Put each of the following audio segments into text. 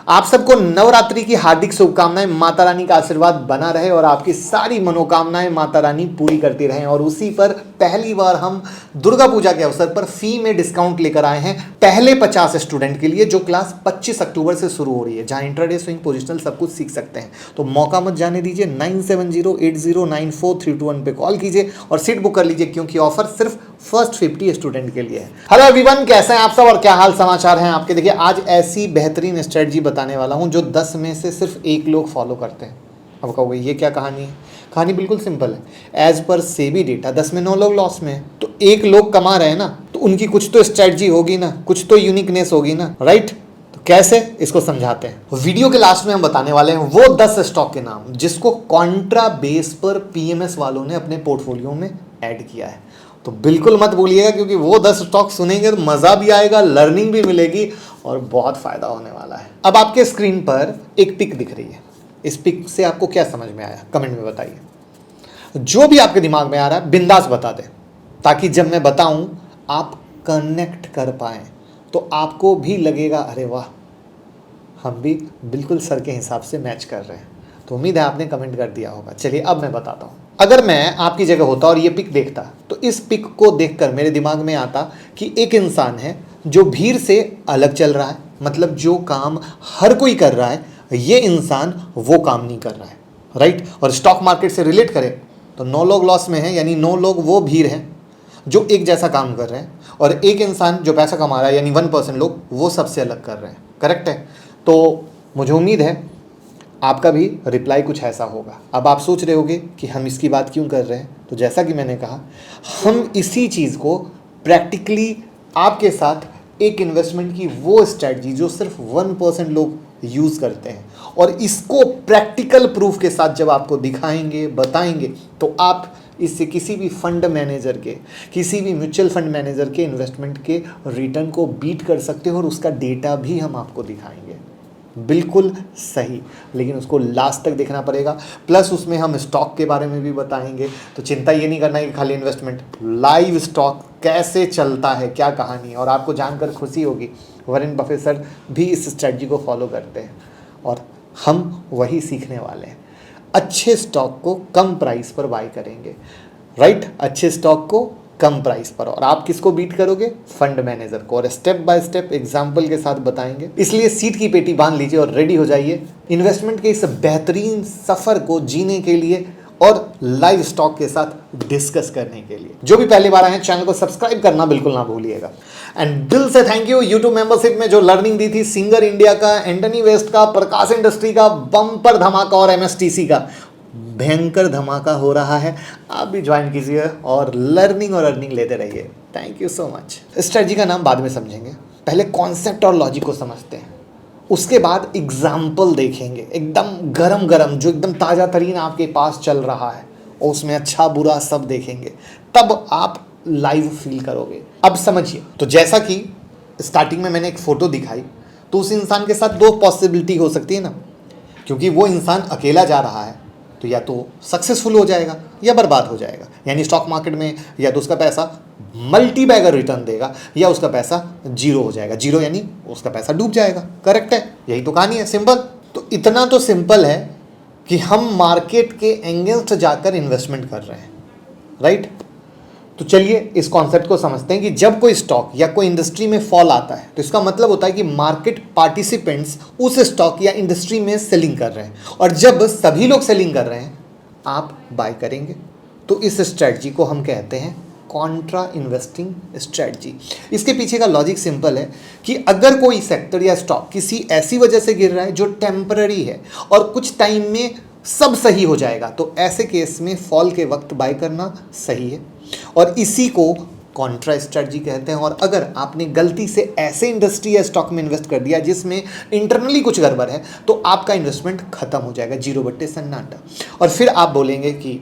आप सबको नवरात्रि की हार्दिक शुभकामनाएं। माता रानी का आशीर्वाद बना रहे और आपकी सारी मनोकामनाएं माता रानी पूरी करती रहें। और उसी पर पहली बार हम दुर्गा पूजा के अवसर पर फी में डिस्काउंट लेकर आए हैं पहले 50 स्टूडेंट के लिए, जो क्लास 25 अक्टूबर से शुरू हो रही है, जहां इंट्राडे, स्विंग, पोजिशनल सब कुछ सीख सकते हैं। तो मौका मत जाने दीजिए। 9708094321 पे कॉल कीजिए और सीट बुक कर लीजिए, क्योंकि ऑफर सिर्फ फर्स्ट 50 स्टूडेंट के लिए है। हेलो एवरीवन, कैसे हैं आप सब और क्या हाल समाचार हैं आपके। देखिए, आज ऐसी बेहतरीन स्ट्रेटजी बताने वाला हूं जो 10 में से सिर्फ एक लोग फॉलो करते हैं। अब कहोगे ये क्या कहानी है? कहानी बिल्कुल सिंपल है। एज पर सेबी डेटा 10 में 9 लोग लॉस में है, तो एक लोग कमा रहे हैं ना, तो उनकी कुछ तो स्ट्रेटजी होगी ना, कुछ तो यूनिकनेस होगी ना, राइट। तो कैसे, इसको समझाते हैं। वीडियो के लास्ट में हम बताने वाले हैं वो 10 स्टॉक के नाम जिसको कॉन्ट्रा बेस पर पीएमएस वालों ने अपने पोर्टफोलियो में ऐड किया है। तो बिल्कुल मत भूलिएगा, क्योंकि वो 10 स्टॉक सुनेंगे तो मज़ा भी आएगा, लर्निंग भी मिलेगी और बहुत फ़ायदा होने वाला है। अब आपके स्क्रीन पर एक पिक दिख रही है। इस पिक से आपको क्या समझ में आया, कमेंट में बताइए। जो भी आपके दिमाग में आ रहा है बिंदास बता दें, ताकि जब मैं बताऊं आप कनेक्ट कर पाएँ, तो आपको भी लगेगा अरे वाह, हम भी बिल्कुल सर के हिसाब से मैच कर रहे हैं। तो उम्मीद है आपने कमेंट कर दिया होगा। चलिए अब मैं बताता हूँ। अगर मैं आपकी जगह होता और ये पिक देखता, तो इस पिक को देखकर मेरे दिमाग में आता कि एक इंसान है जो भीड़ से अलग चल रहा है, मतलब जो काम हर कोई कर रहा है ये इंसान वो काम नहीं कर रहा है, राइट। और स्टॉक मार्केट से रिलेट करें तो 9 लोग लॉस में हैं, यानी 9 लोग वो भीड़ हैं जो एक जैसा काम कर रहे हैं, और एक इंसान जो पैसा कमा रहा है यानी 1% लोग वो सबसे अलग कर रहे हैं। करेक्ट है। तो मुझे उम्मीद है आपका भी रिप्लाई कुछ ऐसा होगा। अब आप सोच रहे होगे कि हम इसकी बात क्यों कर रहे हैं। तो जैसा कि मैंने कहा, हम इसी चीज़ को प्रैक्टिकली आपके साथ एक इन्वेस्टमेंट की वो स्ट्रैटेजी जो सिर्फ 1% लोग यूज़ करते हैं, और इसको प्रैक्टिकल प्रूफ के साथ जब आपको दिखाएंगे, बताएंगे, तो आप इससे किसी भी फंड मैनेजर के, किसी भी म्यूचुअल फंड मैनेजर के इन्वेस्टमेंट के रिटर्न को बीट कर सकते हो। और उसका डेटा भी हम आपको दिखाएंगे, बिल्कुल सही, लेकिन उसको लास्ट तक देखना पड़ेगा। प्लस उसमें हम स्टॉक के बारे में भी बताएंगे। तो चिंता ये नहीं करना है कि खाली इन्वेस्टमेंट, लाइव स्टॉक कैसे चलता है, क्या कहानी है। और आपको जानकर खुशी होगी, वॉरेन बफेट सर भी इस स्ट्रेटजी को फॉलो करते हैं और हम वही सीखने वाले हैं। अच्छे स्टॉक को कम प्राइस पर बाय करेंगे, राइट। अच्छे स्टॉक को कम प्राइस पर। और आप किसको बीट करोगे? फंड मैनेजर को। और स्टेप बाय स्टेप एग्जांपल के साथ बताएंगे। इसलिए सीट की पेटी बांध लीजिए और रेडी हो जाइए इन्वेस्टमेंट के इस बेहतरीन सफर को जीने के लिए और लाइव स्टॉक के साथ डिस्कस करने के लिए। जो भी पहली बार आए हैं, चैनल को सब्सक्राइब करना बिल्कुल ना भूलिएगा। एंड दिल से थैंक यू यूट्यूब मेंबरशिप में जो लर्निंग दी थी, सिंगर इंडिया का, एंटनी वेस्ट का, प्रकाश इंडस्ट्री का, बम्पर धमाका, और एमएसटीसी का भयंकर धमाका हो रहा है। आप भी ज्वाइन कीजिए और लर्निंग और अर्निंग लेते रहिए। Thank you so much. Strategy का नाम बाद में समझेंगे, पहले कॉन्सेप्ट और लॉजिक को समझते हैं। उसके बाद एग्जाम्पल देखेंगे, एकदम गरम गरम, जो एकदम ताज़ा तरीन आपके पास चल रहा है, और उसमें अच्छा बुरा सब देखेंगे। तब आप लाइव फील करोगे। अब समझिए, तो जैसा कि स्टार्टिंग में मैंने एक फ़ोटो दिखाई, तो उस इंसान के साथ 2 पॉसिबिलिटी हो सकती है ना, क्योंकि वो इंसान अकेला जा रहा है, तो या तो सक्सेसफुल हो जाएगा या बर्बाद हो जाएगा। यानी स्टॉक मार्केट में या तो उसका पैसा मल्टी बैगर रिटर्न देगा या उसका पैसा जीरो हो जाएगा। जीरो यानी उसका पैसा डूब जाएगा। करेक्ट है, यही तो कहानी है, सिंपल। तो इतना तो सिंपल है कि हम मार्केट के एंगेंस्ट जाकर इन्वेस्टमेंट कर रहे हैं, राइट। तो चलिए इस कॉन्सेप्ट को समझते हैं कि जब कोई स्टॉक या कोई इंडस्ट्री में फॉल आता है, तो इसका मतलब होता है कि मार्केट पार्टिसिपेंट्स उस स्टॉक या इंडस्ट्री में सेलिंग कर रहे हैं। और जब सभी लोग सेलिंग कर रहे हैं, आप बाय करेंगे। तो इस स्ट्रेटजी को हम कहते हैं कॉन्ट्रा इन्वेस्टिंग स्ट्रेटजी। इसके पीछे का लॉजिक सिंपल है कि अगर कोई सेक्टर या स्टॉक किसी ऐसी वजह से गिर रहा है जो टेम्पररी है और कुछ टाइम में सब सही हो जाएगा, तो ऐसे केस में फॉल के वक्त बाय करना सही है, और इसी को कॉन्ट्रा स्ट्रेटजी कहते हैं। और अगर आपने गलती से ऐसे इंडस्ट्री या स्टॉक में इन्वेस्ट कर दिया जिसमें इंटरनली कुछ गड़बड़ है, तो आपका इन्वेस्टमेंट खत्म हो जाएगा, 0 बट्टे सन्नाटा। और फिर आप बोलेंगे कि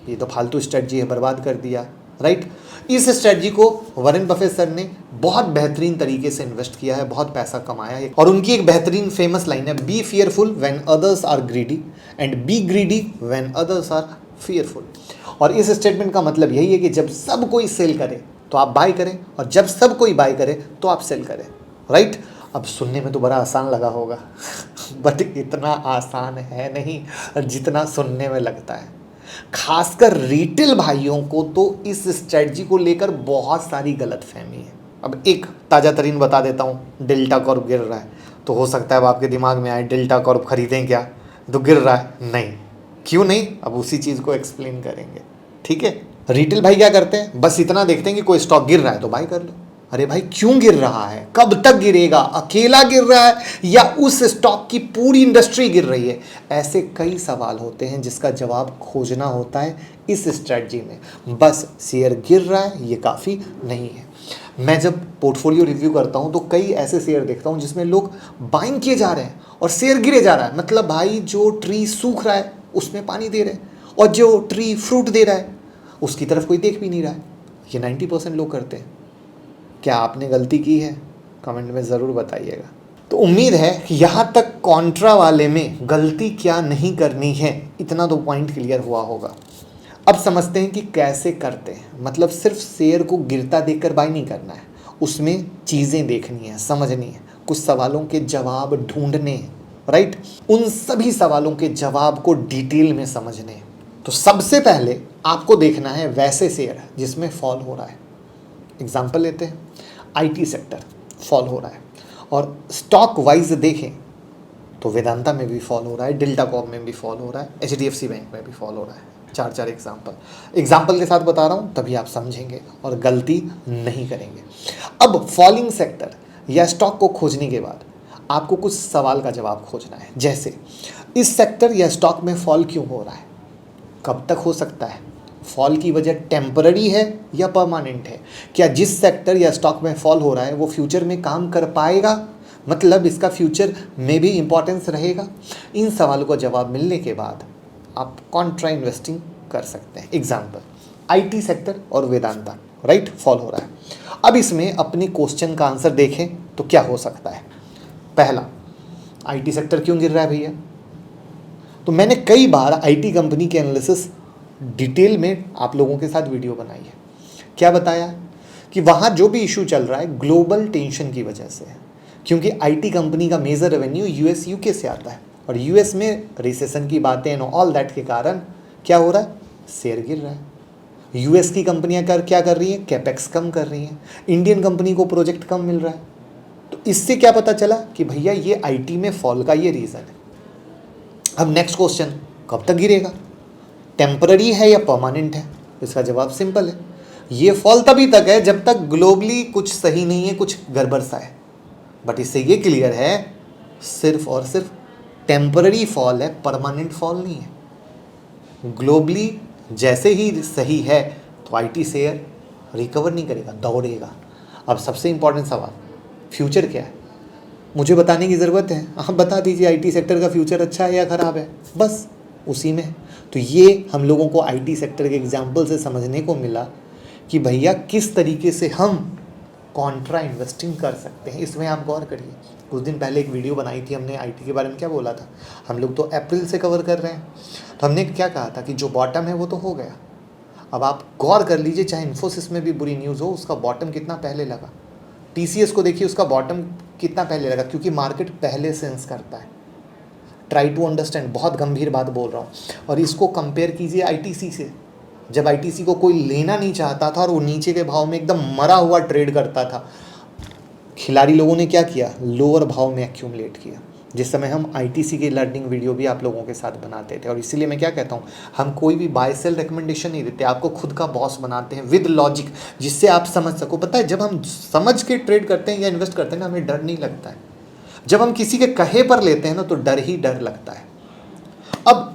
ये तो फालतू स्ट्रेटजी है, बर्बाद कर दिया, राइट। इस स्ट्रेटजी को वॉरेन बफेट सर ने बहुत बेहतरीन तरीके से इन्वेस्ट किया है, बहुत पैसा कमाया है। और उनकी एक बेहतरीन फेमस लाइन है, be fearful when others are greedy and be greedy when others are fearful. और इस स्टेटमेंट का मतलब यही है कि जब सब कोई सेल करे तो आप बाय करें, और जब सब कोई बाय करे तो आप सेल करें, राइट। अब सुनने में तो बड़ा आसान लगा होगा बट इतना आसान है नहीं जितना सुनने में लगता है। खासकर रिटेल भाइयों को तो इस स्ट्रेटजी को लेकर बहुत सारी गलतफहमी है। अब एक ताज़ा तरीन बता देता हूँ, डेल्टा कॉर्प गिर रहा है, तो हो सकता है अब आपके दिमाग में आए डेल्टा कॉर्प खरीदें क्या, तो गिर रहा है, नहीं, क्यों नहीं, अब उसी चीज़ को एक्सप्लेन करेंगे। ठीक है, रिटेल भाई क्या करते हैं, बस इतना देखते हैं कि कोई स्टॉक गिर रहा है तो बाय कर लो। अरे भाई क्यों गिर रहा है, कब तक गिरेगा, अकेला गिर रहा है या उस स्टॉक की पूरी इंडस्ट्री गिर रही है, ऐसे कई सवाल होते हैं जिसका जवाब खोजना होता है इस स्ट्रेटजी में। बस शेयर गिर रहा है ये काफ़ी नहीं है। मैं जब पोर्टफोलियो रिव्यू करता हूं तो कई ऐसे शेयर देखता हूं जिसमें लोग बाइंग किए जा रहे हैं और शेयर गिरे जा रहा है। मतलब भाई जो ट्री सूख रहा है उसमें पानी दे रहे हैं और जो ट्री फ्रूट दे रहा है उसकी तरफ कोई देख भी नहीं रहा है। ये 90% लोग करते हैं। क्या आपने गलती की है, कमेंट में ज़रूर बताइएगा। तो उम्मीद है कि यहाँ तक कॉन्ट्रा वाले में गलती क्या नहीं करनी है इतना तो पॉइंट क्लियर हुआ होगा। अब समझते हैं कि कैसे करते हैं। मतलब सिर्फ शेयर को गिरता देखकर बाय नहीं करना है, उसमें चीज़ें देखनी है, समझनी है, कुछ सवालों के जवाब ढूंढने हैं, राइट। उन सभी सवालों के जवाब को डिटेल में समझने हैं। तो सबसे पहले आपको देखना है वैसे शेयर जिसमें फॉल हो रहा है। एग्जाम्पल लेते हैं, IT सेक्टर फॉल हो रहा है और स्टॉक वाइज देखें तो वेदांता में भी फॉल हो रहा है, डेल्टा कॉर्प में भी फॉल हो रहा है, HDFC बैंक में भी फॉल हो रहा है। चार एग्जाम्पल के साथ बता रहा हूँ तभी आप समझेंगे और गलती नहीं करेंगे। अब फॉलिंग सेक्टर या स्टॉक को खोजने के बाद आपको कुछ सवाल का जवाब खोजना है, जैसे इस सेक्टर या स्टॉक में फॉल क्यों हो रहा है, कब तक हो सकता है, फॉल की वजह टेम्पररी है या परमानेंट है, क्या जिस सेक्टर या स्टॉक में फॉल हो रहा है वो फ्यूचर में काम कर पाएगा, मतलब इसका फ्यूचर में भी इम्पोर्टेंस रहेगा। इन सवालों का जवाब मिलने के बाद आप कॉन्ट्रा इन्वेस्टिंग कर सकते हैं। एग्जाम्पल IT सेक्टर और वेदांता, राइट, फॉल हो रहा है। अब इसमें अपनी क्वेश्चन का आंसर देखें तो क्या हो सकता है। पहला, IT सेक्टर क्यों गिर रहा है भैया, तो मैंने कई बार IT कंपनी के एनालिसिस डिटेल में आप लोगों के साथ वीडियो बनाई है। क्या बताया कि वहाँ जो भी इशू चल रहा है ग्लोबल टेंशन की वजह से है, क्योंकि IT कंपनी का मेजर रेवेन्यू US UK से आता है और US में रिसेशन की बातें एंड ऑल दैट के कारण क्या हो रहा है, शेयर गिर रहा है। US की कंपनियां क्या कर रही हैं, कैपेक्स कम कर रही हैं, इंडियन कंपनी को प्रोजेक्ट कम मिल रहा है। तो इससे क्या पता चला कि भैया ये IT में फॉल का ये रीज़न है। अब नेक्स्ट क्वेश्चन, कब तक गिरेगा, टेम्पररी है या परमानेंट है। इसका जवाब सिंपल है, ये फॉल तभी तक है जब तक ग्लोबली कुछ सही नहीं है, कुछ गड़बड़ सा है। बट इससे ये क्लियर है सिर्फ और सिर्फ टेम्पररी फॉल है, परमानेंट फॉल नहीं है। ग्लोबली जैसे ही सही है तो IT शेयर रिकवर नहीं करेगा, दौड़ेगा। अब सबसे इम्पॉर्टेंट सवाल, फ्यूचर क्या है, मुझे बताने की ज़रूरत है, आप बता दीजिए IT सेक्टर का फ्यूचर अच्छा है या ख़राब है, बस उसी में। तो ये हम लोगों को IT सेक्टर के एग्जाम्पल से समझने को मिला कि भैया किस तरीके से हम कॉन्ट्रा इन्वेस्टिंग कर सकते हैं। इसमें आप गौर करिए, कुछ दिन पहले एक वीडियो बनाई थी हमने IT के बारे में, क्या बोला था, हम लोग तो अप्रैल से कवर कर रहे हैं, तो हमने क्या कहा था कि जो बॉटम है वो तो हो गया। अब आप गौर कर लीजिए, चाहे इन्फोसिस में भी बुरी न्यूज़ हो, उसका बॉटम कितना पहले लगा। TCS को देखिए, उसका बॉटम कितना पहले लगा, क्योंकि मार्केट पहले सेंस करता है। ट्राई टू अंडरस्टैंड, बहुत गंभीर बात बोल रहा हूँ। और इसको कंपेयर कीजिए ITC से, जब ITC को कोई लेना नहीं चाहता था और वो नीचे के भाव में एकदम मरा हुआ ट्रेड करता था, खिलाड़ी लोगों ने क्या किया, लोअर भाव में एक्यूमुलेट किया। जिस समय हम ITC की लर्निंग वीडियो भी आप लोगों के साथ बनाते थे। और इसीलिए मैं क्या कहता हूँ, हम कोई भी बाय सेल रिकमेंडेशन नहीं देते, आपको खुद का बॉस बनाते हैं विद लॉजिक, जिससे आप समझ सको। पता है, जब हम समझ के ट्रेड करते हैं या इन्वेस्ट करते हैं ना, हमें डर नहीं लगता है। जब हम किसी के कहे पर लेते हैं ना, तो डर ही डर लगता है। अब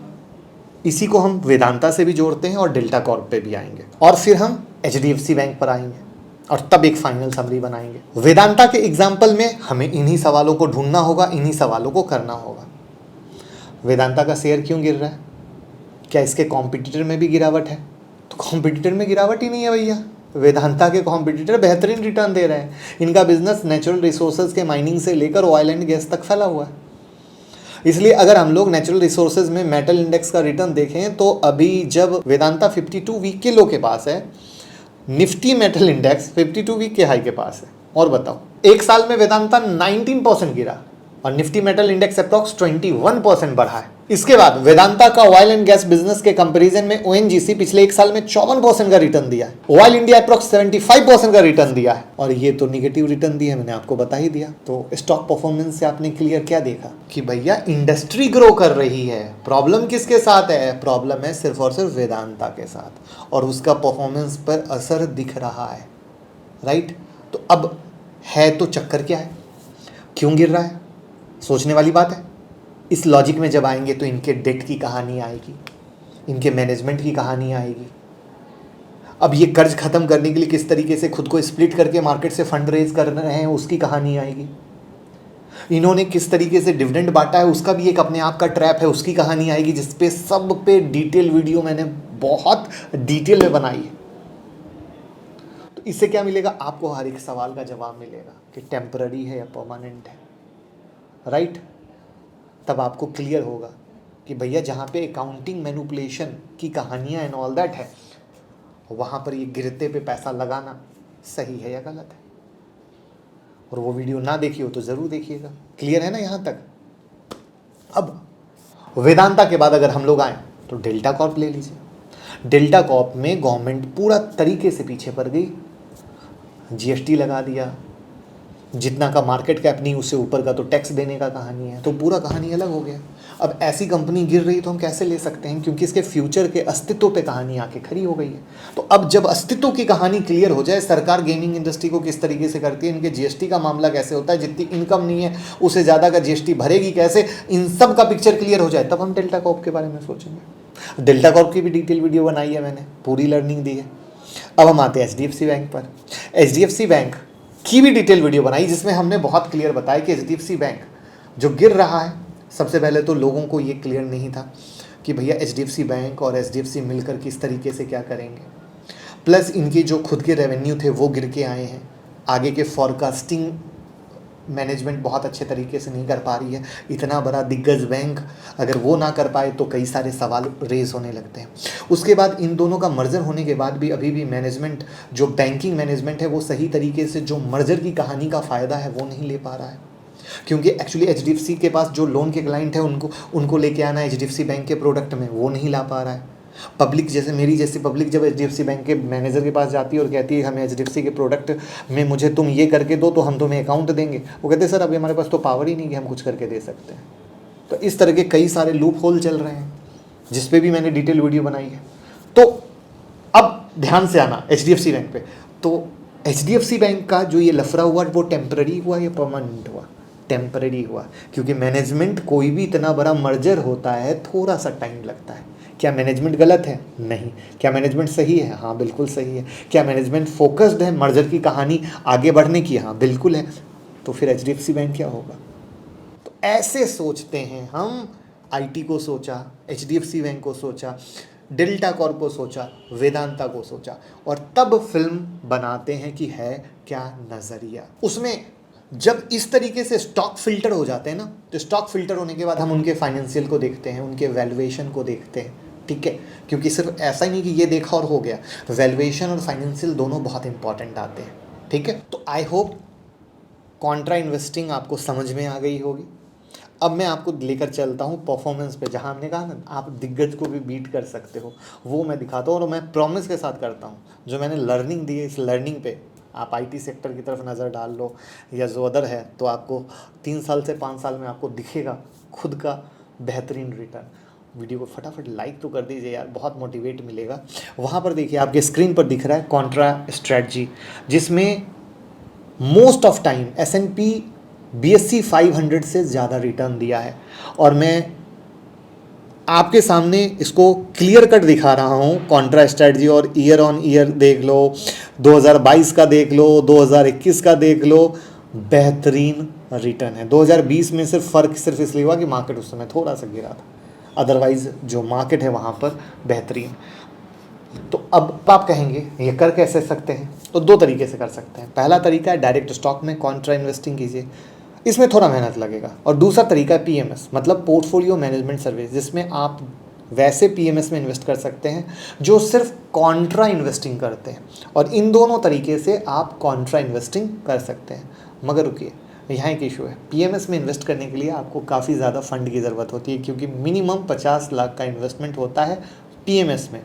इसी को हम वेदांता से भी जोड़ते हैं और डेल्टा कॉर्प पे भी आएंगे, और फिर हम HDFC बैंक पर आएंगे और तब एक फाइनल समरी बनाएंगे। वेदांता के एग्जाम्पल में हमें इन्हीं सवालों को ढूंढना होगा, इन्हीं सवालों को करना होगा। वेदांता का शेयर क्यों गिर रहा है, क्या इसके कॉम्पिटिटर में भी गिरावट है, तो कॉम्पिटिटर में गिरावट ही नहीं है भैया। वेदांता के कॉम्पिटिटर बेहतरीन रिटर्न दे रहे हैं। इनका बिजनेस नेचुरल रिसोर्सेज के माइनिंग से लेकर ऑयल एंड गैस तक फैला हुआ है। इसलिए अगर हम लोग नेचुरल रिसोर्सेज में मेटल इंडेक्स का रिटर्न देखें तो अभी जब वेदांता 52 वीक के लो के पास है, निफ्टी मेटल इंडेक्स 52 वीक के हाई के पास है। और बताओ एक साल में वेदांता 19% गिरा और निफ्टी मेटल इंडेक्स अप्रॉक्स 21% बढ़ा है। इसके बाद वेदांता का ऑयल एंड गैस बिजनेस के कंपैरिजन में ओएनजीसी पिछले एक साल में 54% का रिटर्न दिया है। ऑयल इंडिया अप्रॉक्स 75% का रिटर्न दिया है और ये तो निगेटिव रिटर्न दिया है, मैंने आपको बता ही दिया। तो स्टॉक परफॉर्मेंस से आपने क्लियर क्या देखा कि भैया इंडस्ट्री ग्रो कर रही है। प्रॉब्लम किसके साथ है? प्रॉब्लम है सिर्फ और सिर्फ वेदांता के साथ और उसका परफॉर्मेंस पर असर दिख रहा है, राइट। तो अब है तो चक्कर क्या है, क्यों गिर रहा है? सोचने वाली बात है। इस लॉजिक में जब आएंगे तो इनके डेट की कहानी आएगी, इनके मैनेजमेंट की कहानी आएगी। अब ये कर्ज खत्म करने के लिए किस तरीके से खुद को स्प्लिट करके मार्केट से फंड रेज कर रहे हैं उसकी कहानी आएगी। इन्होंने किस तरीके से डिविडेंड बांटा है उसका भी एक अपने आप का ट्रैप है, उसकी कहानी आएगी, जिसपे सब पे डिटेल वीडियो मैंने बहुत डिटेल में बनाई है। तो इससे क्या मिलेगा? आपको हर एक सवाल का जवाब मिलेगा कि टेम्पररी है या परमानेंट है, राइट। तब आपको क्लियर होगा कि भैया जहाँ पे अकाउंटिंग मैनिपुलेशन की कहानियाँ एंड ऑल दैट है, वहाँ पर ये गिरते पे पैसा लगाना सही है या गलत है। और वो वीडियो ना देखी हो तो ज़रूर देखिएगा। क्लियर है ना यहाँ तक? अब वेदांता के बाद अगर हम लोग आए तो डेल्टा कॉर्प ले लीजिए। डेल्टा कॉर्प में गवर्नमेंट पूरा तरीके से पीछे पड़ गई, जीएसटी लगा दिया, जितना का मार्केट कैप नहीं उससे ऊपर का तो टैक्स देने का कहानी है, तो पूरा कहानी अलग हो गया। अब ऐसी कंपनी गिर रही तो हम कैसे ले सकते हैं, क्योंकि इसके फ्यूचर के अस्तित्व पे कहानी आके खड़ी हो गई है। तो अब जब अस्तित्व की कहानी क्लियर हो जाए, सरकार गेमिंग इंडस्ट्री को किस तरीके से करती है, इनके जीएसटी का मामला कैसे होता है, जितनी इनकम नहीं है उससे ज़्यादा का जीएसटी भरेगी कैसे, इन सब का पिक्चर क्लियर हो जाए, तब हम डेल्टा कॉर्प के बारे में सोचेंगे। डेल्टा कॉर्प की भी डिटेल वीडियो बनाई है मैंने, पूरी लर्निंग दी है। अब हम आते हैं एचडीएफसी बैंक पर। एचडीएफसी बैंक की भी डिटेल वीडियो बनाई जिसमें हमने बहुत क्लियर बताया कि एचडीएफसी बैंक जो गिर रहा है, सबसे पहले तो लोगों को ये क्लियर नहीं था कि भैया एचडीएफसी बैंक और एचडीएफसी मिलकर किस तरीके से क्या करेंगे। प्लस इनके जो खुद के रेवेन्यू थे वो गिर के आए हैं, आगे के फॉरकास्टिंग मैनेजमेंट बहुत अच्छे तरीके से नहीं कर पा रही है। इतना बड़ा दिग्गज बैंक अगर वो ना कर पाए तो कई सारे सवाल रेज होने लगते हैं। उसके बाद इन दोनों का मर्जर होने के बाद भी अभी भी मैनेजमेंट, जो बैंकिंग मैनेजमेंट है, वो सही तरीके से जो मर्जर की कहानी का फ़ायदा है वो नहीं ले पा रहा है। क्योंकि एक्चुअली एचडीएफसी के पास जो लोन के क्लाइंट है उनको लेके आना एचडीएफसी बैंक के प्रोडक्ट में, वो नहीं ला पा रहा है। पब्लिक जैसे मेरी जैसी पब्लिक जब एचडीएफसी बैंक के मैनेजर के पास जाती है और कहती है हमें एचडीएफसी के प्रोडक्ट में मुझे तुम ये करके दो तो हम तुम्हें अकाउंट देंगे, वो कहते हैं सर अभी हमारे पास तो पावर ही नहीं कि हम कुछ करके दे सकते हैं। तो इस तरह के कई सारे लूप होल चल रहे हैं जिस पे भी मैंने डिटेल वीडियो बनाई है। तो अब ध्यान से आना एचडीएफसी बैंक पे। तो एचडीएफसी बैंक का जो ये लफड़ा हुआ वो टेम्पररी हुआ या परमानेंट हुआ? टेम्पररी हुआ, क्योंकि मैनेजमेंट कोई भी इतना बड़ा मर्जर होता है थोड़ा सा टाइम लगता है। क्या मैनेजमेंट गलत है? नहीं। क्या मैनेजमेंट सही है? हाँ बिल्कुल सही है। क्या मैनेजमेंट फोकस्ड है मर्जर की कहानी आगे बढ़ने की? हाँ बिल्कुल है। तो फिर एचडीएफसी बैंक क्या होगा? तो ऐसे सोचते हैं हम। आईटी को सोचा, एचडीएफसी बैंक को सोचा, डेल्टा कॉर्प को सोचा, वेदांता को सोचा, और तब फिल्म बनाते हैं कि है क्या नज़रिया। उसमें जब इस तरीके से स्टॉक फिल्टर हो जाते हैं ना, तो स्टॉक फिल्टर होने के बाद हम उनके फाइनेंशियल को देखते हैं, उनके वैल्यूएशन को देखते हैं, ठीक है। क्योंकि सिर्फ ऐसा ही नहीं कि ये देखा और हो गया, वैल्यूएशन और फाइनेंशियल दोनों बहुत इंपॉर्टेंट आते हैं, ठीक है। तो आई होप कॉन्ट्रा इन्वेस्टिंग आपको समझ में आ गई होगी। अब मैं आपको लेकर चलता हूँ परफॉर्मेंस पे, जहाँ हमने कहा ना आप दिग्गज को भी बीट कर सकते हो, वो मैं दिखाता हूँ और मैं प्रॉमिस के साथ करता हूँ। जो मैंने लर्निंग दी है, इस लर्निंग पे आप आईटी सेक्टर की तरफ नज़र डाल लो या जो अदर है, तो आपको 3 साल से 5 साल में आपको दिखेगा खुद का बेहतरीन रिटर्न। वीडियो को फटाफट लाइक तो कर दीजिए यार, बहुत मोटिवेट मिलेगा। वहाँ पर देखिए आपके स्क्रीन पर दिख रहा है कॉन्ट्रा स्ट्रेटजी, जिसमें most of time S&P BSE 500 से ज़्यादा रिटर्न दिया है। और मैं आपके सामने इसको क्लियर कट दिखा रहा हूँ कॉन्ट्रा स्ट्रेटजी, और ईयर ऑन ईयर देख लो, 2022 का देख लो, 2021 का देख लो, बेहतरीन रिटर्न है। 2020 में फ़र्क सिर्फ इसलिए हुआ कि मार्केट उस समय थोड़ा सा गिरा था, अदरवाइज़ जो मार्केट है वहाँ पर बेहतरीन। तो अब आप कहेंगे ये कर कैसे सकते हैं? तो 2 तरीके से कर सकते हैं। पहला तरीका है डायरेक्ट स्टॉक में कॉन्ट्रा इन्वेस्टिंग कीजिए, इसमें थोड़ा मेहनत लगेगा। और दूसरा तरीका है PMS, मतलब पोर्टफोलियो मैनेजमेंट सर्विस, जिसमें आप वैसे पीएमएस में इन्वेस्ट कर सकते हैं जो सिर्फ कॉन्ट्रा इन्वेस्टिंग करते हैं, और इन दोनों तरीके से आप कॉन्ट्रा इन्वेस्टिंग कर सकते हैं। मगर रुकिए, यहाँ एक इशू है। पीएमएस में इन्वेस्ट करने के लिए आपको काफ़ी ज़्यादा फंड की ज़रूरत होती है, क्योंकि मिनिमम 50 लाख का इन्वेस्टमेंट होता है पीएमएस में।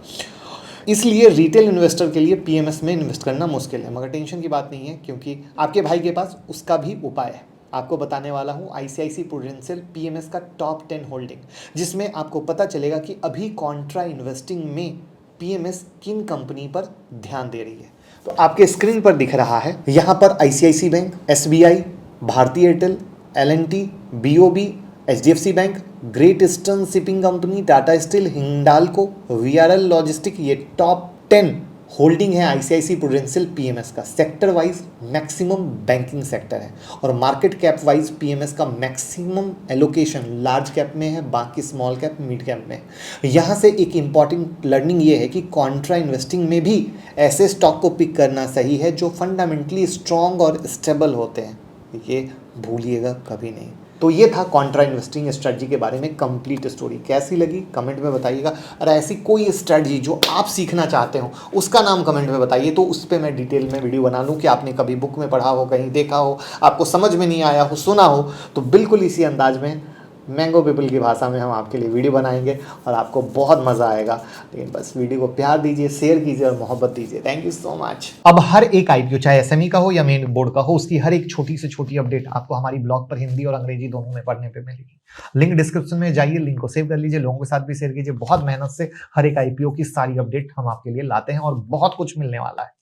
इसलिए रिटेल इन्वेस्टर के लिए पीएमएस में इन्वेस्ट करना मुश्किल है। मगर टेंशन की बात नहीं है, क्योंकि आपके भाई के पास उसका भी उपाय है। आपको बताने वाला हूँ आईसीआईसी प्रूडेंशियल पीएमएस का टॉप 10 होल्डिंग, जिसमें आपको पता चलेगा कि अभी कॉन्ट्रा इन्वेस्टिंग में पीएमएस किन कंपनी पर ध्यान दे रही है। तो आपके स्क्रीन पर दिख रहा है, यहाँ पर ICIC bank, SBI, Bharatiya Airtel, LNT, BOB, HDFC bank, great eastern shipping company, Tata steel, Hindalco, VRL logistic, ये टॉप 10 होल्डिंग है आईसीआईसी प्रूडेंशियल पीएमएस का। Sector wise maximum banking sector है, और मार्केट कैप वाइज पीएमएस का मैक्सिमम एलोकेशन लार्ज कैप में है, बाकी small cap, mid cap में। यहाँ से एक इंपॉर्टेंट लर्निंग ये है कि कॉन्ट्रा इन्वेस्टिंग में भी ऐसे स्टॉक को पिक करना सही है जो फंडामेंटली स्ट्रॉन्ग और स्टेबल होते हैं, ये भूलिएगा कभी नहीं। तो ये था कॉन्ट्रा इन्वेस्टिंग स्ट्रेटजी के बारे में कंप्लीट स्टोरी। कैसी लगी कमेंट में बताइएगा, और ऐसी कोई स्ट्रेटजी जो आप सीखना चाहते हो उसका नाम कमेंट में बताइए, तो उस पर मैं डिटेल में वीडियो बना लूँ कि आपने कभी बुक में पढ़ा हो, कहीं देखा हो, आपको समझ में नहीं आया हो, सुना हो, तो बिल्कुल इसी अंदाज में मैंगो पीपल की भाषा में हम आपके लिए वीडियो बनाएंगे और आपको बहुत मज़ा आएगा। लेकिन बस वीडियो को प्यार दीजिए, शेयर कीजिए और मोहब्बत दीजिए। Thank you so much. अब हर एक आईपीओ, चाहे एसएमई का हो या मेन बोर्ड का हो, उसकी हर एक छोटी से छोटी अपडेट आपको हमारी ब्लॉग पर हिंदी और अंग्रेजी दोनों में पढ़ने पर मिलेगी। लिंक डिस्क्रिप्शन में जाइए, लिंक को सेव कर लीजिए, लोगों के साथ भी शेयर कीजिए। बहुत मेहनत से हर एक आईपीओ की सारी अपडेट हम आपके लिए लाते हैं और बहुत कुछ मिलने वाला है।